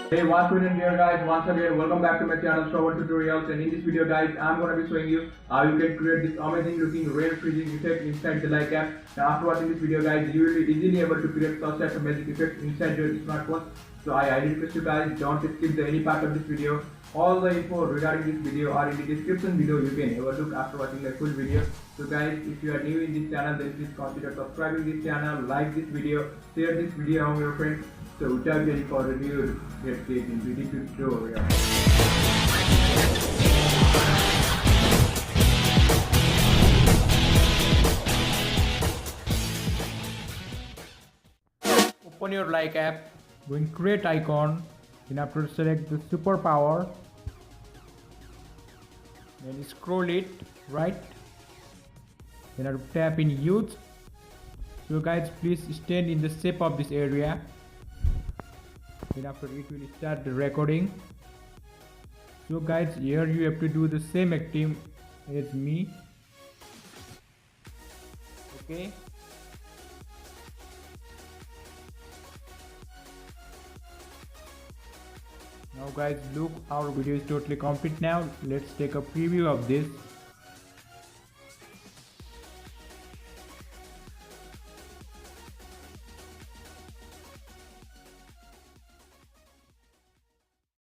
Hey, what's going on here guys? Once again, welcome back to my channel Srawan Tutorials, and in this video guys, I'm gonna be showing you how you can create this amazing looking rare freezing effect inside the like app. Now after watching this video guys, you will be easily able to create such type of magic effect inside your smartphone. So I highly request you guys, don't skip any part of this video. All the info regarding this video are in the description below. You can have a look after watching the full video. So guys, if you are new in this channel, then please consider subscribing this channel, like this video, share this video among your friends. So without any further ado, let's get into the tutorial. Open your like app, go in create icon, then after select the superpower, then scroll it right, then after tap in use. So guys, please stand in the shape of this area. Then after it will start the recording. So guys, here you have to do the same acting as me. Okay. Now guys, look, our video is totally complete now. Let's take a preview of this.